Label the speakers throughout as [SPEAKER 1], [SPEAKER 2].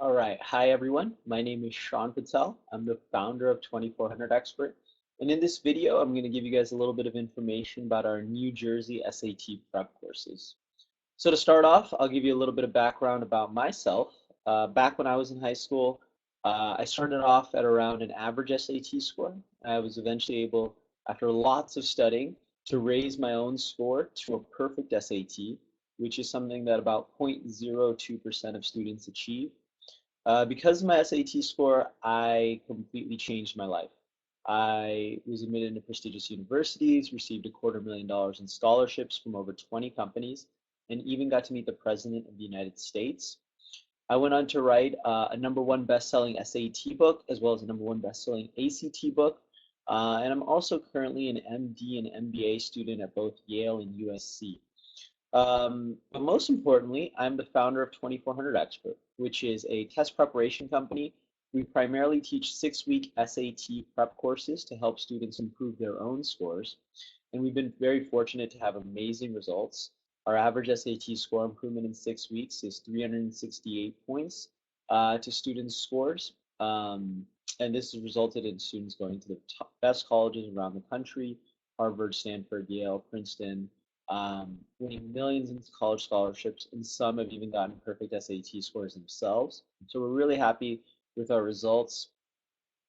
[SPEAKER 1] All right. Hi, everyone. My name is Sean Patel. I'm the founder of 2400 Expert. And in this video, I'm going to give you guys a little bit of information about our New Jersey SAT prep courses. So to start off, I'll give you a little bit of background about myself. Back when I was in high school, I started off at around an average SAT score. I was eventually able, after lots of studying, to raise my own score to a perfect SAT, which is something that about 0.02% of students achieve. Because of my SAT score, I completely changed my life. I was admitted into prestigious universities, received $250,000 in scholarships from over 20 companies, and even got to meet the President of the United States. I went on to write a #1 best-selling SAT book, as well as a #1 best-selling ACT book. And I'm also currently an MD and MBA student at both Yale and USC. But most importantly, I'm the founder of 2400 Expert, which is a test preparation company. We primarily teach 6-week SAT prep courses to help students improve their own scores. And we've been very fortunate to have amazing results. Our average SAT score improvement in 6 weeks is 368 points to students' scores. And this has resulted in students going to the best colleges around the country: Harvard, Stanford, Yale, Princeton, winning millions in college scholarships, and some have even gotten perfect SAT scores themselves. So we're really happy with our results.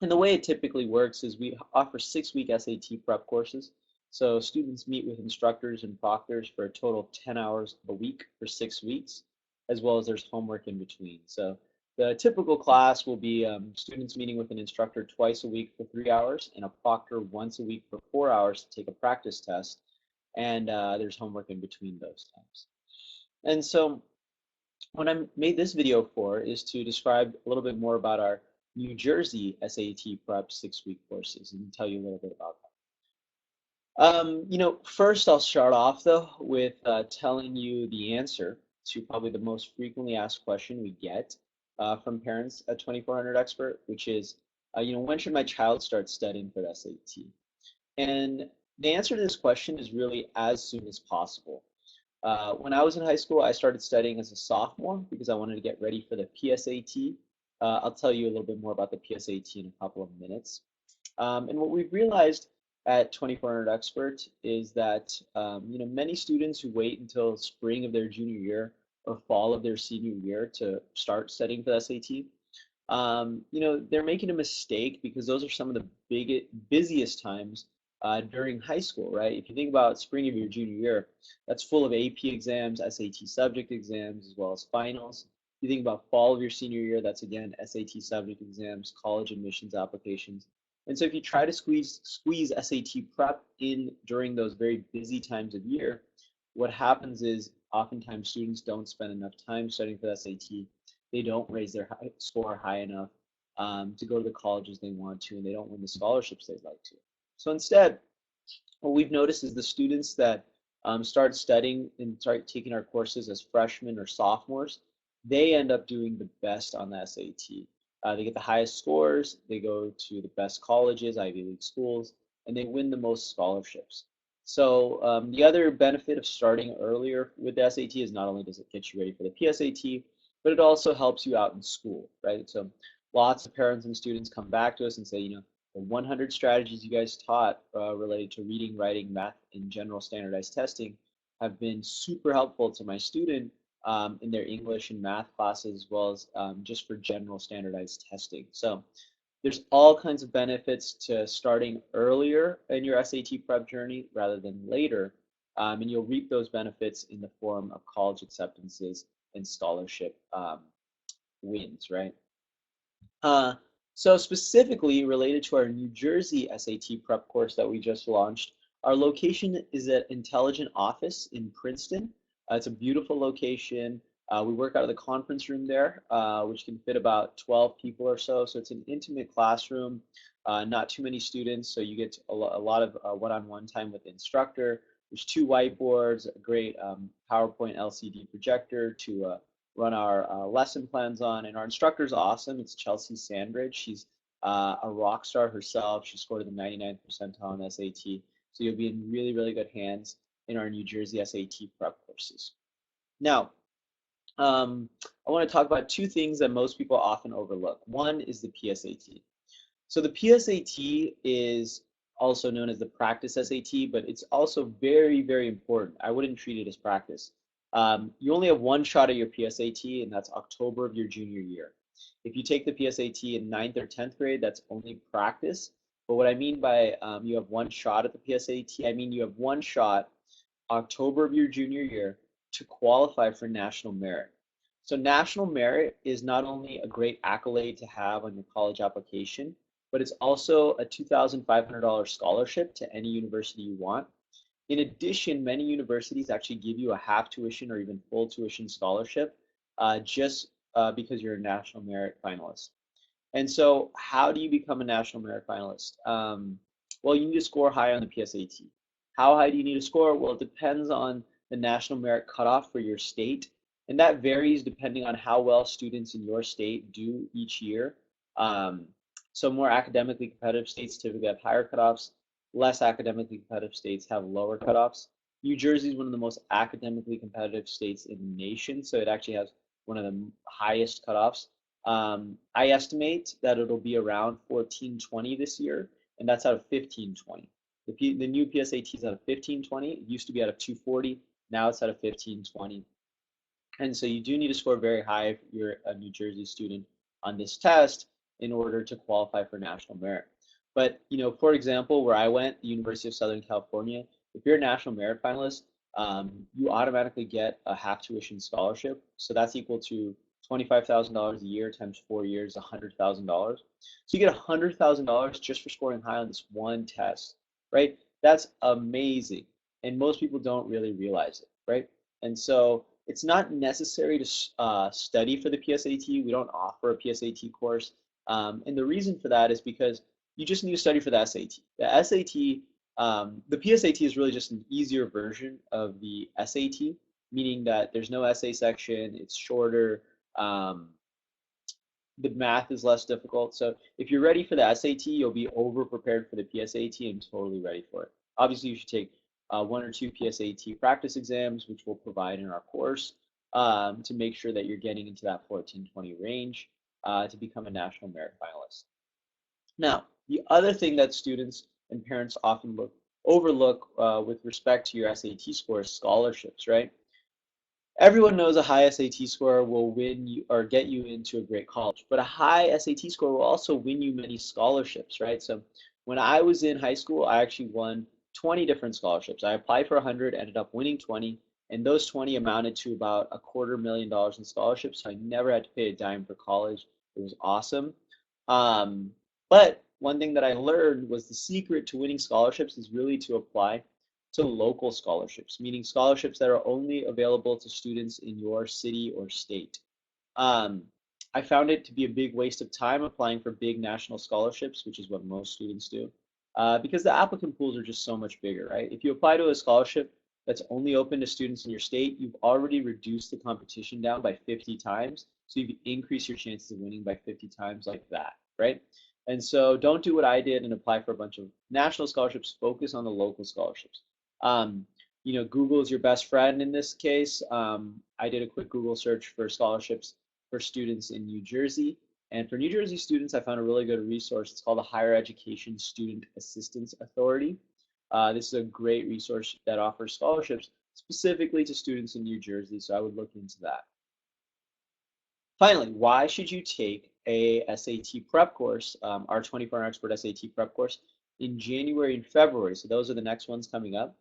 [SPEAKER 1] And the way it typically works is we offer 6-week SAT prep courses. So students meet with instructors and proctors for a total of 10 hours a week for 6 weeks, as well as there's homework in between. So the typical class will be students meeting with an instructor twice a week for 3 hours and a proctor once a week for 4 hours to take a practice test, and there's homework in between those times. And so what I made this video for is to describe a little bit more about our New Jersey SAT Prep 6-week courses and tell you a little bit about them. First I'll start off though with telling you the answer to probably the most frequently asked question we get from parents at 2400 Expert, which is, when should my child start studying for the SAT? And the answer to this question is really as soon as possible. When I was in high school, I started studying as a sophomore because I wanted to get ready for the PSAT. I'll tell you a little bit more about the PSAT in a couple of minutes. And what we've realized at 2400 Expert is that many students who wait until spring of their junior year or fall of their senior year to start studying for the SAT, they're making a mistake because those are some of the busiest times during high school, right? If you think about spring of your junior year, that's full of AP exams, SAT subject exams, as well as finals. If you think about fall of your senior year, that's again SAT subject exams, college admissions applications. And so if you try to squeeze SAT prep in during those very busy times of year, what happens is oftentimes students don't spend enough time studying for the SAT. They don't raise their score high enough to go to the colleges they want to, and they don't win the scholarships they'd like to. So instead, what we've noticed is the students that start studying and start taking our courses as freshmen or sophomores, they end up doing the best on the SAT. They get the highest scores, they go to the best colleges, Ivy League schools, and they win the most scholarships. So the other benefit of starting earlier with the SAT is not only does it get you ready for the PSAT, but it also helps you out in school, right? So lots of parents and students come back to us and say, the 100 strategies you guys taught related to reading, writing, math, and general standardized testing have been super helpful to my student in their English and math classes, as well as just for general standardized testing. So there's all kinds of benefits to starting earlier in your SAT prep journey rather than later, and you'll reap those benefits in the form of college acceptances and scholarship wins, right? So specifically related to our New Jersey SAT prep course that we just launched, our location is at Intelligent Office in Princeton. It's a beautiful location. We work out of the conference room there, which can fit about 12 people or so. So it's an intimate classroom, not too many students. So you get a lot of one-on-one time with the instructor. There's 2 whiteboards, a great PowerPoint LCD projector to run our lesson plans on, and our instructor is awesome. It's Chelsea Sandridge. She's a rock star herself. She scored in the 99th percentile on SAT, so you'll be in really, really good hands in our New Jersey SAT prep courses. Now, I want to talk about two things that most people often overlook. One is the PSAT. So the PSAT is also known as the practice SAT, but it's also very, very important. I wouldn't treat it as practice. You only have one shot at your PSAT, and that's October of your junior year. If you take the PSAT in ninth or 10th grade, that's only practice. But what I mean by you have one shot at the PSAT, I mean you have one shot October of your junior year to qualify for national merit. So national merit is not only a great accolade to have on your college application, but it's also a $2,500 scholarship to any university you want. In addition, many universities actually give you a half tuition or even full tuition scholarship just because you're a national merit finalist. And so, how do you become a national merit finalist? Well, you need to score high on the PSAT. How high do you need to score? Well, it depends on the national merit cutoff for your state, and that varies depending on how well students in your state do each year. Um, so, more academically competitive states typically have higher cutoffs. Less academically competitive states have lower cutoffs. New Jersey is one of the most academically competitive states in the nation, so it actually has one of the highest cutoffs. I estimate that it'll be around 1420 this year, and that's out of 1520. The new PSAT is out of 1520. It used to be out of 240. Now it's out of 1520. And so you do need to score very high if you're a New Jersey student on this test in order to qualify for national merit. But, for example, where I went, the University of Southern California, if you're a national merit finalist, you automatically get a half tuition scholarship. So that's equal to $25,000 a year times 4 years, $100,000. So you get $100,000 just for scoring high on this one test, right? That's amazing. And most people don't really realize it, right? And so it's not necessary to study for the PSAT. We don't offer a PSAT course. And the reason for that is because you just need to study for the SAT. The PSAT is really just an easier version of the SAT, meaning that there's no essay section, it's shorter, the math is less difficult. So if you're ready for the SAT, you'll be over prepared for the PSAT and totally ready for it. Obviously, you should take one or two PSAT practice exams, which we'll provide in our course to make sure that you're getting into that 1420 range to become a national merit finalist. Now, the other thing that students and parents often overlook with respect to your SAT score is scholarships, right? Everyone knows a high SAT score will win you or get you into a great college, but a high SAT score will also win you many scholarships, right? So when I was in high school, I actually won 20 different scholarships. I applied for 100, ended up winning 20, and those 20 amounted to about $250,000 in scholarships. So I never had to pay a dime for college. It was awesome. But one thing that I learned was the secret to winning scholarships is really to apply to local scholarships, meaning scholarships that are only available to students in your city or state. Um, I found it to be a big waste of time applying for big national scholarships, which is what most students do, because the applicant pools are just so much bigger, right? If you apply to a scholarship that's only open to students in your state, you've already reduced the competition down by 50 times. So you've increased your chances of winning by 50 times like that, right? And so don't do what I did and apply for a bunch of national scholarships. Focus on the local scholarships. Um, Google is your best friend in this case. I did a quick Google search for scholarships for students in New Jersey. And for New Jersey students, I found a really good resource. It's called the Higher Education Student Assistance Authority. This is a great resource that offers scholarships specifically to students in New Jersey, so I would look into that. Finally, why should you take a SAT prep course, our 24-hour expert SAT prep course in January and February? So those are the next ones coming up.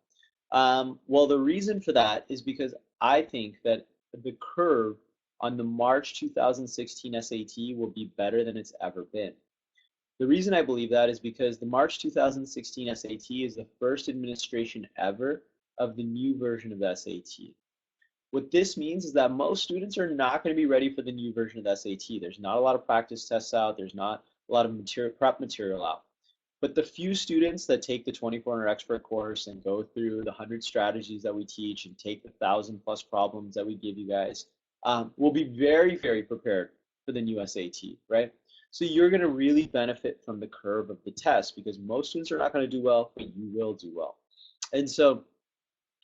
[SPEAKER 1] Well, the reason for that is because I think that the curve on the March 2016 SAT will be better than it's ever been. The reason I believe that is because the March 2016 SAT is the first administration ever of the new version of the SAT. What this means is that most students are not going to be ready for the new version of the SAT. There's not a lot of practice tests out. There's not a lot of prep material out. But the few students that take the 24-hour expert course and go through the 100 strategies that we teach and take the 1,000+ problems that we give you guys will be very, very prepared for the new SAT, right? So you're going to really benefit from the curve of the test because most students are not going to do well, but you will do well. And so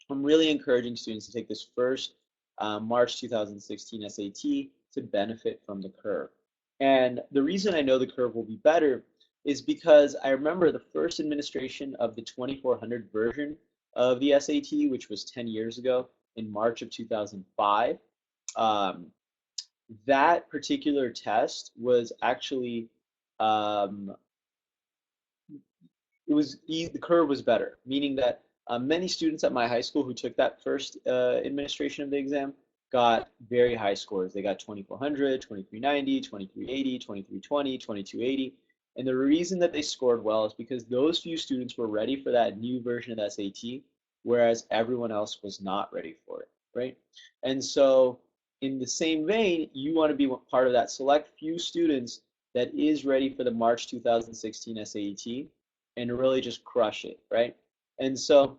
[SPEAKER 1] I'm really encouraging students to take this first March 2016 SAT to benefit from the curve. And the reason I know the curve will be better is because I remember the first administration of the 2400 version of the SAT, which was 10 years ago in March of 2005. Um, that particular test was actually um, the curve was better, meaning that many students at my high school who took that first administration of the exam got very high scores. They got 2400, 2390, 2380, 2320, 2280. And the reason that they scored well is because those few students were ready for that new version of the SAT, whereas everyone else was not ready for it, right? And so in the same vein, you want to be part of that select few students that is ready for the March 2016 SAT and really just crush it, right? And so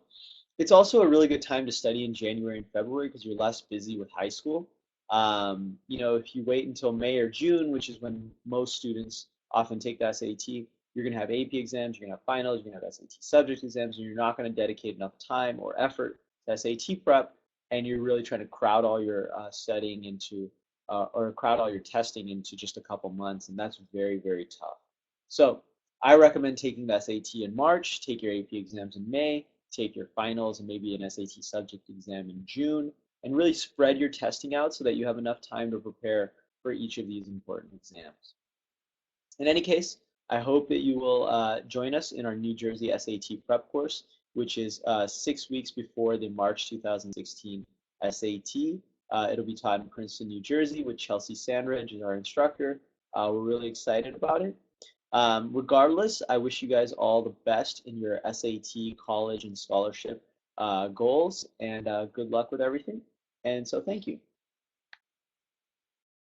[SPEAKER 1] it's also a really good time to study in January and February because you're less busy with high school. If you wait until May or June, which is when most students often take the SAT, you're going to have AP exams, you're going to have finals, you're going to have SAT subject exams, and you're not going to dedicate enough time or effort to SAT prep, and you're really trying to crowd all your studying into, or crowd all your testing into just a couple months, and that's very, very tough. So I recommend taking the SAT in March, take your AP exams in May, take your finals and maybe an SAT subject exam in June, and really spread your testing out so that you have enough time to prepare for each of these important exams. In any case, I hope that you will join us in our New Jersey SAT prep course, which is 6 weeks before the March 2016 SAT. It'll be taught in Princeton, New Jersey, with Chelsea Sandridge as our instructor. We're really excited about it. Regardless, I wish you guys all the best in your SAT, college, and scholarship goals, and good luck with everything. And so thank you.